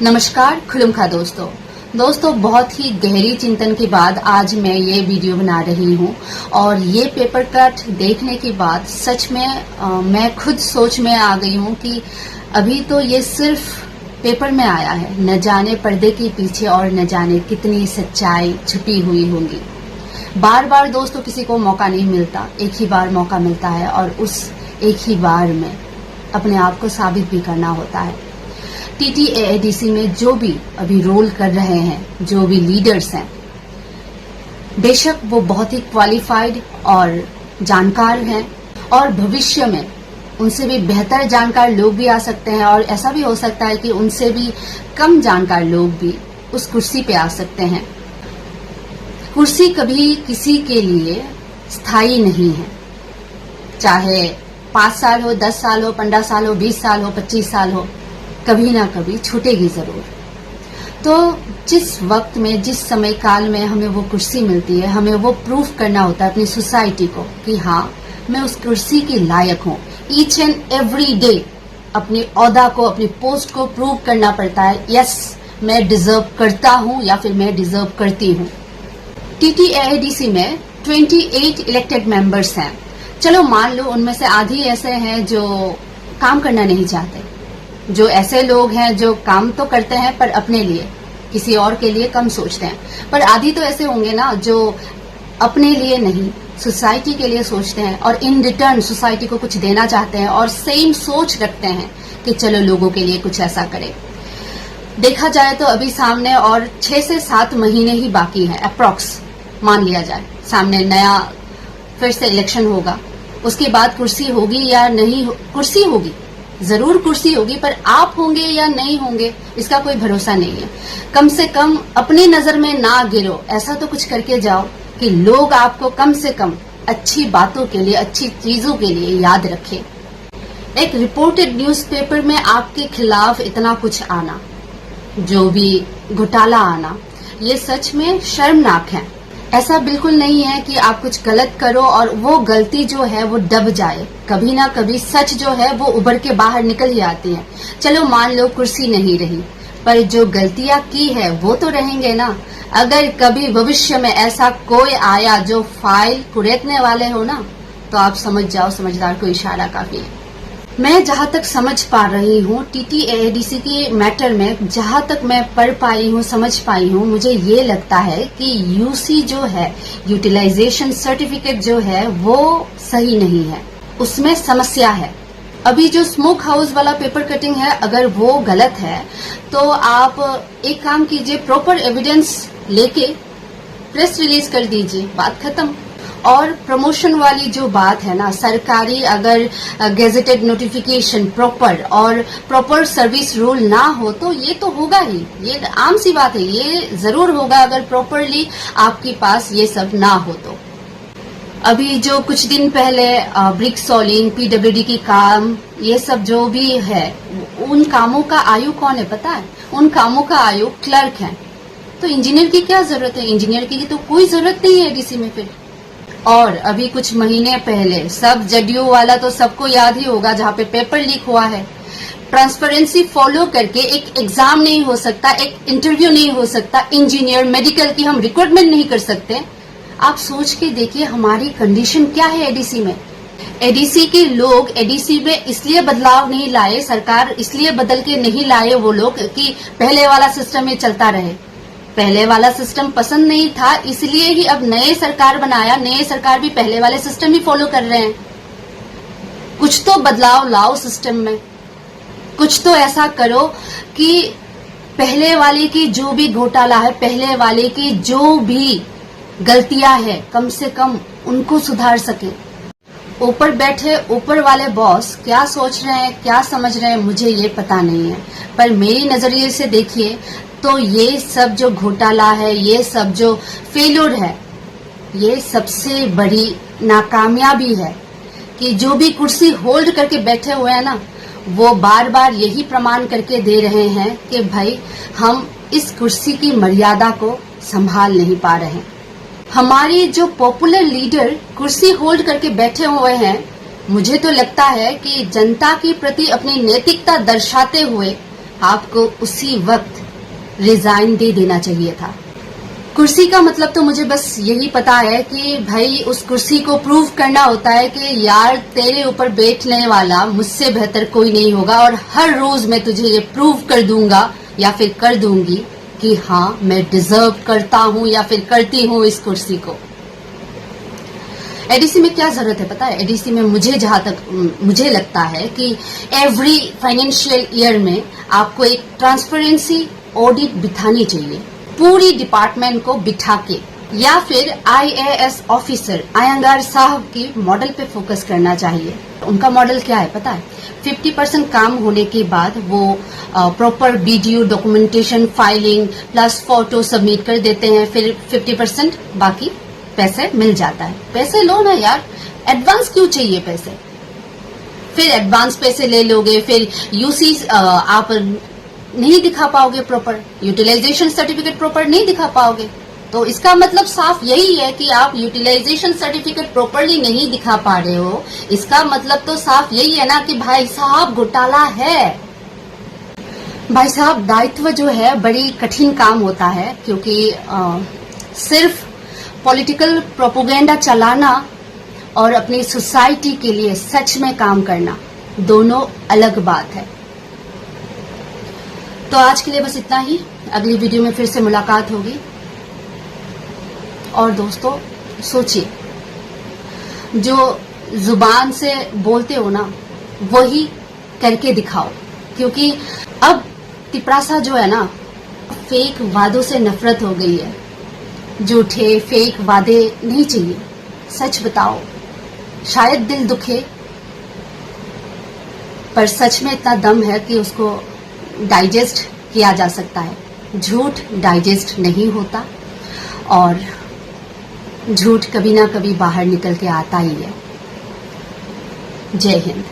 नमस्कार खुलुमखा दोस्तों बहुत ही गहरी चिंतन के बाद आज मैं ये वीडियो बना रही हूँ और ये पेपर कट देखने के बाद सच में मैं खुद सोच में आ गई हूँ कि अभी तो ये सिर्फ पेपर में आया है, न जाने पर्दे के पीछे और न जाने कितनी सच्चाई छुपी हुई होंगी। बार बार दोस्तों किसी को मौका नहीं मिलता, एक ही बार मौका मिलता है और उस एक ही बार में अपने आप को साबित भी करना होता है। TTAADC में जो भी अभी रोल कर रहे हैं, जो भी लीडर्स हैं, बेशक वो बहुत ही क्वालिफाइड और जानकार हैं और भविष्य में उनसे भी बेहतर जानकार लोग भी आ सकते हैं और ऐसा भी हो सकता है कि उनसे भी कम जानकार लोग भी उस कुर्सी पे आ सकते हैं। कुर्सी कभी किसी के लिए स्थायी नहीं है, चाहे 5 साल हो, 10 साल हो, 15 साल हो, 20 साल हो, 25 साल हो, कभी ना कभी छूटेगी जरूर। तो जिस वक्त में, जिस समय काल में हमें वो कुर्सी मिलती है, हमें वो प्रूफ करना होता है अपनी सोसाइटी को कि हाँ मैं उस कुर्सी की लायक हूँ। ईच एंड एवरी डे अपनी ओहदा को, अपनी पोस्ट को प्रूव करना पड़ता है। यस, मैं डिजर्व करता हूँ या फिर मैं डिजर्व करती हूँ। TTAADC में 28 इलेक्टेड मेंबर्स हैं। चलो मान लो उनमें से आधी ऐसे हैं जो काम करना नहीं चाहते, जो ऐसे लोग हैं जो काम तो करते हैं पर अपने लिए, किसी और के लिए कम सोचते हैं, पर आधी तो ऐसे होंगे ना जो अपने लिए नहीं, सोसाइटी के लिए सोचते हैं और इन रिटर्न सोसाइटी को कुछ देना चाहते हैं और सेम सोच रखते हैं कि चलो लोगों के लिए कुछ ऐसा करें। देखा जाए तो अभी सामने और 6 से 7 महीने ही बाकी हैं, अप्रॉक्स मान लिया जाए। सामने नया फिर से इलेक्शन होगा, उसके बाद कुर्सी होगी या नहीं, कुर्सी होगी, जरूर कुर्सी होगी, पर आप होंगे या नहीं होंगे इसका कोई भरोसा नहीं है। कम से कम अपनी नजर में ना गिरो, ऐसा तो कुछ करके जाओ कि लोग आपको कम से कम अच्छी बातों के लिए, अच्छी चीजों के लिए याद रखें। एक रिपोर्टेड न्यूज़पेपर में आपके खिलाफ इतना कुछ आना, जो भी घोटाला आना, ये सच में शर्मनाक है। ऐसा बिल्कुल नहीं है कि आप कुछ गलत करो और वो गलती जो है वो दब जाए। कभी ना कभी सच जो है वो उभर के बाहर निकल ही आती है। चलो मान लो कुर्सी नहीं रही, पर जो गलतियां की है वो तो रहेंगे ना। अगर कभी भविष्य में ऐसा कोई आया जो फाइल कुरेदने वाले हो ना, तो आप समझ जाओ समझदार को इशारा काफी है। मैं जहां तक समझ पा रही हूँ TTAADC के मैटर में, जहां तक मैं पढ़ पाई हूँ, समझ पाई हूँ, मुझे ये लगता है कि UC जो है, यूटिलाइजेशन सर्टिफिकेट जो है वो सही नहीं है, उसमें समस्या है। अभी जो स्मोक हाउस वाला पेपर कटिंग है, अगर वो गलत है तो आप एक काम कीजिए, प्रॉपर एविडेंस लेके प्रेस रिलीज कर दीजिए, बात खत्म। और प्रमोशन वाली जो बात है ना, सरकारी अगर गेजेटेड नोटिफिकेशन प्रॉपर और प्रॉपर सर्विस रूल ना हो तो ये तो होगा ही, ये आम सी बात है, ये जरूर होगा अगर प्रॉपरली आपके पास ये सब ना हो तो। अभी जो कुछ दिन पहले ब्रिक सॉलिंग, PWD की काम, ये सब जो भी है, उन कामों का आयु कौन है पता है? उन कामों का आयु क्लर्क है। तो इंजीनियर की क्या जरूरत है? इंजीनियर की तो कोई जरूरत नहीं है ADC में फिर। और अभी कुछ महीने पहले सब जदयू वाला तो सबको याद ही होगा, जहाँ पे पेपर लीक हुआ है। ट्रांसपेरेंसी फॉलो करके एक एग्जाम नहीं हो सकता, एक इंटरव्यू नहीं हो सकता, इंजीनियर, मेडिकल की हम रिक्रूटमेंट नहीं कर सकते। आप सोच के देखिए हमारी कंडीशन क्या है ADC में। ADC के लोग ADC में इसलिए बदलाव नहीं लाए, सरकार इसलिए बदल के नहीं लाए वो लोग कि पहले वाला सिस्टम में चलता रहे। पहले वाला सिस्टम पसंद नहीं था, इसलिए ही अब नए सरकार बनाया, नए सरकार भी पहले वाले सिस्टम ही फॉलो कर रहे हैं। कुछ तो बदलाव लाओ सिस्टम में, कुछ तो ऐसा करो कि पहले वाले की जो भी घोटाला है, पहले वाले की जो भी गलतियां है, कम से कम उनको सुधार सके। ऊपर बैठे ऊपर वाले बॉस क्या सोच रहे हैं, क्या समझ रहे हैं, मुझे ये पता नहीं है, पर मेरी नजरिए से देखिए तो ये सब जो घोटाला है, ये सब जो फेल्योर है, ये सबसे बड़ी नाकामयाबी है कि जो भी कुर्सी होल्ड करके बैठे हुए हैं ना, वो बार बार यही प्रमाण करके दे रहे हैं कि भाई हम इस कुर्सी की मर्यादा को संभाल नहीं पा रहे हैं। हमारी जो पॉपुलर लीडर कुर्सी होल्ड करके बैठे हुए हैं, मुझे तो लगता है कि जनता के प्रति अपनी नैतिकता दर्शाते हुए आपको उसी वक्त रिजाइन दे देना चाहिए था। कुर्सी का मतलब तो मुझे बस यही पता है कि भाई उस कुर्सी को प्रूव करना होता है कि यार तेरे ऊपर बैठने वाला मुझसे बेहतर कोई नहीं होगा और हर रोज मैं तुझे ये प्रूव कर दूंगा या फिर कर दूंगी कि हाँ मैं डिजर्व करता हूं या फिर करती हूं इस कुर्सी को। एडीसी में क्या जरूरत है पता है? एडीसी में जहां तक मुझे लगता है कि एवरी फाइनेंशियल ईयर में आपको एक ट्रांसपेरेंसी ऑडिट बिठानी चाहिए, पूरी डिपार्टमेंट को बिठा के, या फिर आईएएस ऑफिसर अयंगार साहब की मॉडल पे फोकस करना चाहिए। उनका मॉडल क्या है पता है? 50% काम होने के बाद वो proper video documentation filing plus photo submit कर देते हैं, फिर 50% बाकी पैसे मिल जाता है। पैसे लो ना यार, एडवांस क्यों चाहिए पैसे? फिर एडवांस पैसे ले लोगे, फिर यूसी आप नहीं दिखा पाओगे, प्रॉपर यूटिलाइजेशन सर्टिफिकेट प्रॉपर नहीं दिखा पाओगे। तो इसका मतलब साफ यही है कि आप यूटिलाइजेशन सर्टिफिकेट प्रॉपरली नहीं दिखा पा रहे हो। इसका मतलब तो साफ यही है ना कि भाई साहब घोटाला है। भाई साहब दायित्व जो है बड़ी कठिन काम होता है, क्योंकि सिर्फ पॉलिटिकल प्रोपोगेंडा चलाना और अपनी सोसाइटी के लिए सच में काम करना दोनों अलग बात है। तो आज के लिए बस इतना ही। अगली वीडियो में फिर से मुलाकात होगी। और दोस्तों सोचिए, जो जुबान से बोलते हो ना वही करके दिखाओ, क्योंकि अब तिपरासा जो है ना, फेक वादों से नफरत हो गई है। झूठे फेक वादे नहीं चाहिए, सच बताओ। शायद दिल दुखे, पर सच में इतना दम है कि उसको डाइजेस्ट किया जा सकता है। झूठ डाइजेस्ट नहीं होता और झूठ कभी ना कभी बाहर निकल के आता ही है। जय हिंद।